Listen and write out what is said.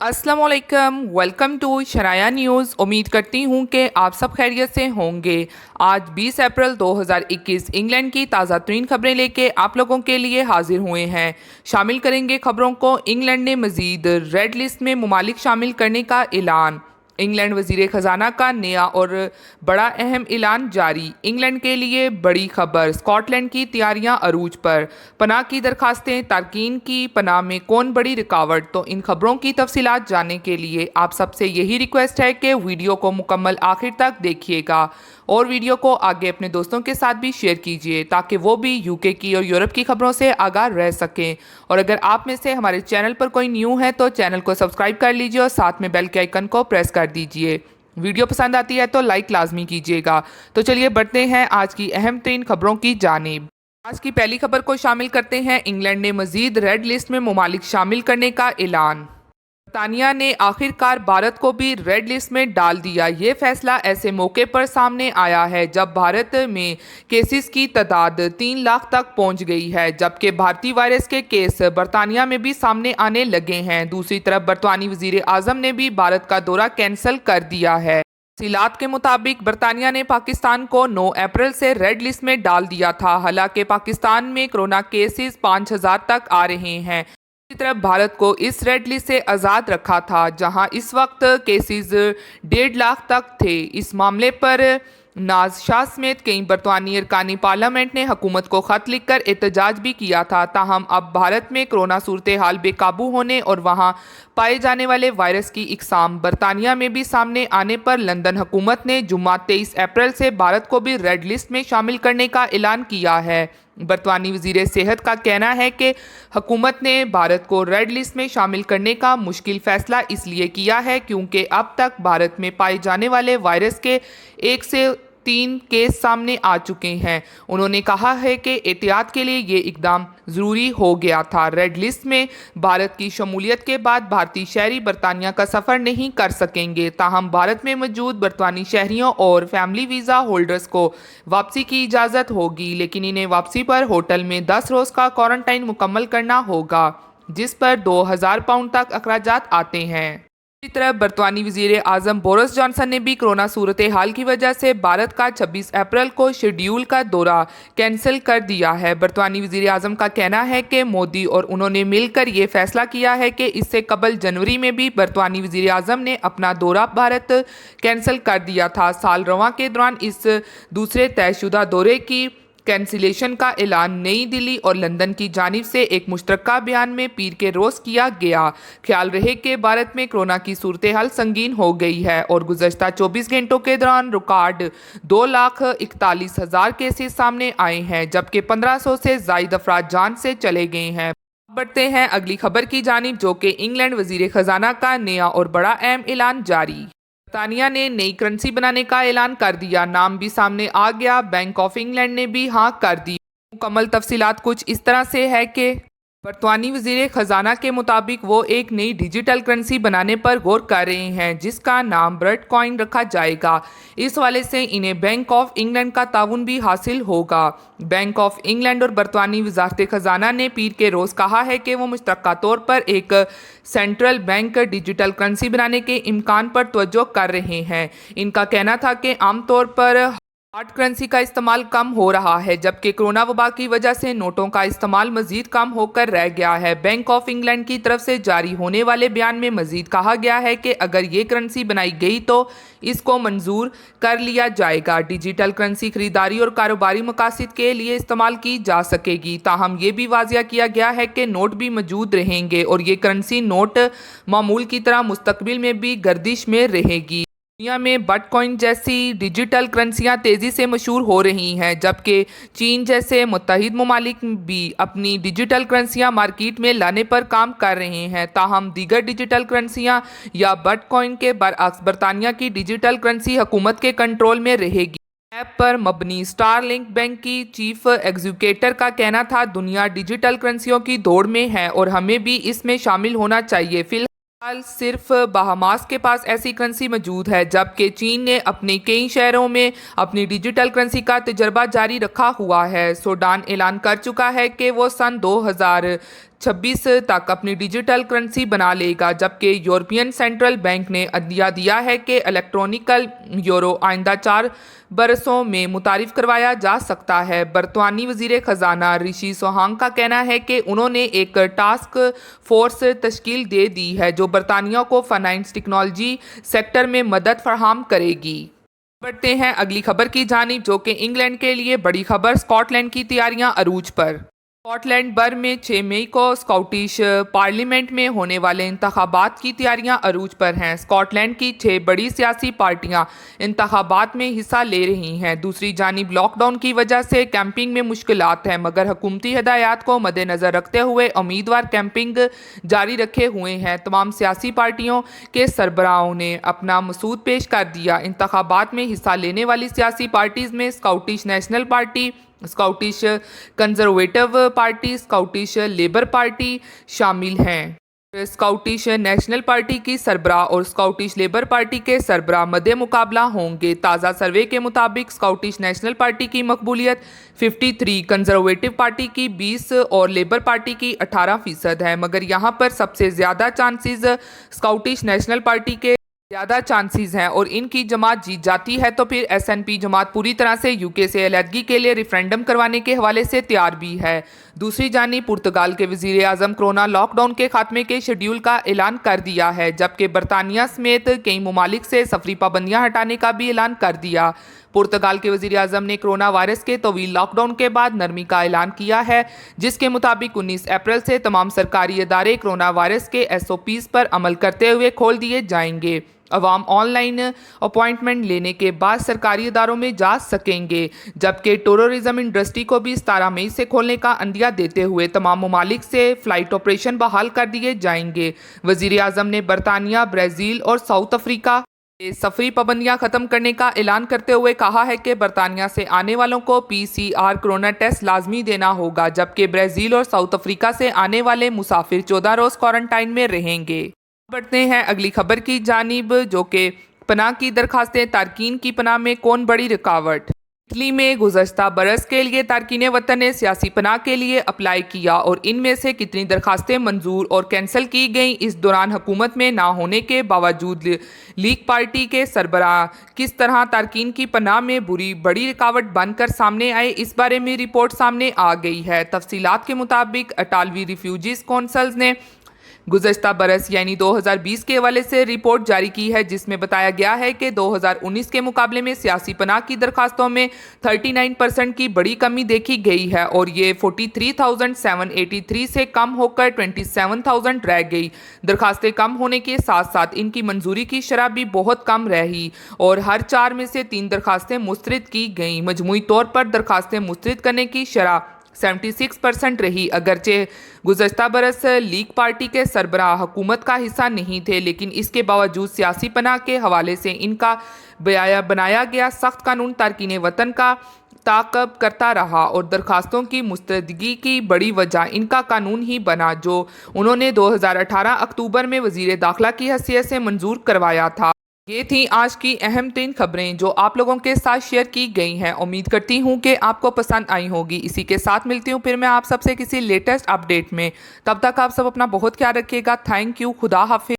अस्सलाम वालेकुम, welcome to शराया news. उम्मीद करती हूँ कि आप सब खैरियत से होंगे। आज 20 अप्रैल 2021 इंग्लैंड की ताज़ा तरीन खबरें लेके आप लोगों के लिए हाजिर हुए हैं। शामिल करेंगे खबरों को। इंग्लैंड ने मज़ीद रेड लिस्ट में ममालिक शामिल करने का ऐलान। इंग्लैंड वज़ीर ख़जाना का नया और बड़ा अहम ऐलान जारी। इंग्लैंड के लिए बड़ी खबर। स्कॉटलैंड की तैयारियां अरूज पर। पनाह की दरखास्तें, तारकीन की पनाह में कौन बड़ी रुकावट। तो इन खबरों की तफसीलात जानने के लिए आप सबसे यही रिक्वेस्ट है कि वीडियो को मुकम्मल आखिर तक देखिएगा और वीडियो को आगे अपने दोस्तों के साथ भी शेयर कीजिए ताकि वो भी यूके की और यूरोप की खबरों से आगाह रह सकें। और अगर आप में से हमारे चैनल पर कोई न्यू है तो चैनल को सब्सक्राइब कर लीजिए और साथ में बेल के आइकन को प्रेस कर दीजिए। वीडियो पसंद आती है तो लाइक लाजमी कीजिएगा। तो चलिए बढ़ते हैं आज की अहम तरीन खबरों की जानिब। आज की पहली खबर को शामिल करते हैं। इंग्लैंड ने मजीद रेड लिस्ट में ममालिक शामिल करने का ऐलान। बरतानिया ने आखिरकार भारत को भी रेड लिस्ट में डाल दिया। ये फैसला ऐसे मौके पर सामने आया है जब भारत में केसेस की तादाद 3 लाख तक पहुंच गई है, जबकि भारतीय वायरस के केस बरतानिया में भी सामने आने लगे हैं। दूसरी तरफ बरतानी वजीर आजम ने भी भारत का दौरा कैंसिल कर दिया है। तफसीलात के मुताबिक बरतानिया ने पाकिस्तान को 9 अप्रैल से रेड लिस्ट में डाल दिया था। हालांकि पाकिस्तान में कोरोना केसेस 5000 तक आ रहे हैं। दूसरी तरफ भारत को इस रेड लिस्ट से आज़ाद रखा था जहां इस वक्त केसेस 1.5 लाख तक थे। इस मामले पर नाज शाह समेत कई बरतानी अरकानी पार्लियामेंट ने हुकूमत को खत लिखकर एहतजाज भी किया था। ताहम अब भारत में कोरोना सूरत हाल बेकाबू होने और वहां पाए जाने वाले वायरस की इकसाम बरतानिया में भी सामने आने पर लंदन हुकूमत ने जुम्मा 23 अप्रैल से भारत को भी रेड लिस्ट में शामिल करने का ऐलान किया है। बरतानी वजीर सेहत का कहना है कि हुकूमत ने भारत को रेड लिस्ट में शामिल करने का मुश्किल फैसला इसलिए किया है क्योंकि अब तक भारत में पाए जाने वाले वायरस के 1 से 3 केस सामने आ चुके हैं। उन्होंने कहा है कि एहतियात के लिए ये इकदाम ज़रूरी हो गया था। रेड लिस्ट में भारत की शमूलियत के बाद भारतीय शहरी बरतानिया का सफ़र नहीं कर सकेंगे। ताहम भारत में मौजूद बरतानी शहरियों और फैमिली वीज़ा होल्डर्स को वापसी की इजाज़त होगी, लेकिन इन्हें वापसी पर होटल में 10 रोज़ का क्वारंटाइन मुकम्मल करना होगा, जिस पर 2000 पाउंड तक अखराजात आते हैं। इसी तरह बरतानी वजीर आजम बोरिस जॉनसन ने भी कोरोना सूरत हाल की वजह से भारत का 26 अप्रैल को शेड्यूल का दौरा कैंसिल कर दिया है। बरतानी वजीर आजम का कहना है कि मोदी और उन्होंने मिलकर ये फैसला किया है कि इससे कबल जनवरी में भी बरतानी वजीर आजम ने अपना दौरा भारत कैंसिल कर दिया था। साल रवां के दौरान इस दूसरे तयशुदा दौरे की कैंसिलेशन का ऐलान नई दिल्ली और लंदन की जानिब से एक मुश्तरका बयान में पीर के रोज़ किया गया। ख्याल रहे कि भारत में कोरोना की सूरत हाल संगीन हो गई है और गुज़श्ता 24 घंटों के दौरान रिकॉर्ड 2,41,000 केसेस सामने आए हैं, जबकि 1500 से ज़ायद अफराद जान से चले गए हैं। बढ़ते हैं अगली खबर की जानिब, जो कि इंग्लैंड वज़ीर ख़जाना का नया और बड़ा अहम ऐलान जारी। बरतानिया ने नई करेंसी बनाने का ऐलान कर दिया। नाम भी सामने आ गया। बैंक ऑफ इंग्लैंड ने भी हाँ कर दी। मुकम्मल तफसीलात कुछ इस तरह से है कि बरतानी वज़ीर ख़जाना के मुताबिक वो एक नई डिजिटल करेंसी बनाने पर गौर कर रहे हैं जिसका नाम ब्रेड कॉइन रखा जाएगा। इस वाले से इन्हें बैंक ऑफ इंग्लैंड का ताउन भी हासिल होगा। बैंक ऑफ इंग्लैंड और बरतानी वज़ारत ख़जाना ने पीर के रोज़ कहा है कि वो मुश्तरका तौर पर एक सेंट्रल बैंक डिजिटल करेंसी बनाने के इम्कान पर तवज्जो कर रहे हैं। इनका कहना था कि आमतौर पर हार्ड करेंसी का इस्तेमाल कम हो रहा है, जबकि कोरोना वबा की वजह से नोटों का इस्तेमाल मजीद कम होकर रह गया है। बैंक ऑफ इंग्लैंड की तरफ से जारी होने वाले बयान में मजीद कहा गया है कि अगर ये करेंसी बनाई गई तो इसको मंजूर कर लिया जाएगा। डिजिटल करेंसी खरीदारी और कारोबारी मकासद के लिए इस्तेमाल की जा सकेगी। ताहम ये भी वाजिया किया गया है कि नोट भी मौजूद रहेंगे और ये करेंसी नोट मामूल की तरह मुस्तकबिल में भी गर्दिश में रहेगी। दुनिया में बिटकॉइन जैसी डिजिटल करेंसियां तेज़ी से मशहूर हो रही हैं, जबकि चीन जैसे मुत्तहिद ममालिक भी अपनी डिजिटल करेंसियां मार्केट में लाने पर काम कर रहे हैं। ताहम दीगर डिजिटल करेंसियां या बिटकॉइन के बरअक्स बरतानिया की डिजिटल करेंसी हुकूमत के कंट्रोल में रहेगी। ऐप पर मबनी स्टारलिंक बैंक की चीफ एग्जीक्यूटिव का कहना था, दुनिया डिजिटल करेंसियों की दौड़ में है और हमें भी इसमें शामिल होना चाहिए। फिलहाल सिर्फ बहामास के पास ऐसी करेंसी मौजूद है, जबकि चीन ने अपने कई शहरों में अपनी डिजिटल करेंसी का तजर्बा जारी रखा हुआ है। सूडान ऐलान कर चुका है कि वो सन 2026 तक अपनी डिजिटल करेंसी बना लेगा, जबकि यूरोपियन सेंट्रल बैंक ने अदलिया दिया है कि इलेक्ट्रॉनिकल यूरो आइंदा 4 बरसों में मुतारिफ करवाया जा सकता है। बरतानवी वजीर खजाना ऋषि सुनाक का कहना है कि उन्होंने एक टास्क फोर्स तश्कील दे दी है जो बरतानिया को फाइनेंस टेक्नोलॉजी सेक्टर में मदद फराहम करेगी। बढ़ते हैं अगली खबर की जानिब, जो कि इंग्लैंड के लिए बड़ी खबर। स्कॉटलैंड की तैयारियां अरूज पर। स्कॉटलैंड भर में 6 मई को स्कॉटिश पार्लियामेंट में होने वाले इंतखाबात की तैयारियां अरूज पर हैं। स्कॉटलैंड की 6 बड़ी सियासी पार्टियां इंतखाबात में हिस्सा ले रही हैं। दूसरी जानिब लॉकडाउन की वजह से कैंपिंग में मुश्किलात हैं, मगर हुकूमती हिदायत को मद्देनज़र रखते हुए उम्मीदवार कैंपिंग जारी रखे हुए हैं। तमाम सियासी पार्टियों के सरबराहों ने अपना मसूद पेश कर दिया। इंतखाबात में हिस्सा लेने वाली सियासी पार्टीज़ में Scottish national party, Scottish conservative party, Scottish labour party शामिल हैं। स्कॉटिश नेशनल पार्टी की सरबराह और स्कॉटिश लेबर पार्टी के सरबराह मद्दे मुकाबला होंगे। ताज़ा सर्वे के मुताबिक स्कॉटिश नेशनल पार्टी की मकबूलियत 53, कंजर्वेटिव पार्टी की 20 और लेबर पार्टी की 18% है, मगर यहाँ पर सबसे ज़्यादा चांसेस स्कॉटिश नेशनल पार्टी के ज़्यादा चांसेस हैं और इनकी जमात जीत जाती है तो फिर SNP जमात पूरी तरह से UK से अलहदगी के लिए रेफरेंडम करवाने के हवाले से तैयार भी है। दूसरी जानिब पुर्तगाल के वज़ीर आज़म कोरोना लॉकडाउन के खात्मे के शेड्यूल का ऐलान कर दिया है, जबकि बरतानिया समेत कई ममालिक से सफरी पाबंदियाँ हटाने का भी ऐलान कर दिया। पुर्तगाल के वज़ीर आज़म ने कोरोना वायरस के तवील लॉकडाउन के बाद नरमी का ऐलान किया है, जिसके मुताबिक 19 अप्रैल से तमाम सरकारी इदारे कोरोना वायरस के SOPs पर अमल करते हुए खोल दिए जाएंगे। अवाम ऑनलाइन अपॉइंटमेंट लेने के बाद सरकारी इदारों में जा सकेंगे, जबकि टूरिज्म इंडस्ट्री को भी 17 मई से खोलने का अंदिया देते हुए तमाम ममालिक से फ़्लाइट ऑपरेशन बहाल कर दिए जाएंगे। वज़ीर आज़म ने बरतानिया, ब्राज़ील और साउथ अफ्रीका सफरी पाबंदियां खत्म करने का ऐलान करते हुए कहा है कि बरतानिया से आने वालों को PCR कोरोना टेस्ट लाजमी देना होगा, जबकि ब्राज़ील और साउथ अफ्रीका से आने वाले मुसाफिर 14 रोज़ क्वारंटाइन में रहेंगे। बढ़ते हैं अगली खबर की जानिब, जो कि पनाह की दरखास्तें, तारकीन की पनाह में कौन बड़ी रुकावट। इटली में गुज़श्ता बरस के लिए तारकीन वतन ने सियासी पनाह के लिए अप्लाई किया और इनमें से कितनी दरखास्तें मंजूर और कैंसिल की गईं। इस दौरान हुकूमत में ना होने के बावजूद लीग पार्टी के सरबराह किस तरह तारकीन की पनाह में बड़ी रुकावट बनकर सामने आए, इस बारे में रिपोर्ट सामने आ गई है। तफसीलात के मुताबिक अटालवी रिफ्यूजीज कौंसल्स ने गुज़श्ता बरस यानी 2020 के हवाले से रिपोर्ट जारी की है, जिसमें बताया गया है कि 2019 के मुकाबले में सियासी पनाह की दरखास्तों में 39% की बड़ी कमी देखी गई है और ये 43,783 से कम होकर 27,000 रह गई। दरखास्तें कम होने के साथ साथ इनकी मंजूरी की शरह भी बहुत कम रही और हर 4 में से 3 दरखास्तें मुस्तरद की गईं। मजमूई तौर पर दरखास्तें मुस्तरद करने की शरह 76% रही। अगरचे गुज़श्ता बरस लीग पार्टी के सरबराह हुकूमत का हिस्सा नहीं थे, लेकिन इसके बावजूद सियासी पनाह के हवाले से इनका बनाया गया सख्त कानून तारकीन वतन का ताक़ब करता रहा और दरखास्तों की मुस्तरदगी की बड़ी वजह इनका कानून ही बना, जो उन्होंने 2018 अक्टूबर में वज़ीर दाखिला की हैसियत से मंजूर करवाया था। ये थी आज की अहम 3 खबरें जो आप लोगों के साथ शेयर की गई हैं। उम्मीद करती हूँ कि आपको पसंद आई होगी। इसी के साथ मिलती हूँ फिर मैं आप सबसे किसी लेटेस्ट अपडेट में। तब तक आप सब अपना बहुत ख्याल रखिएगा। Thank you. खुदा हाफिज़।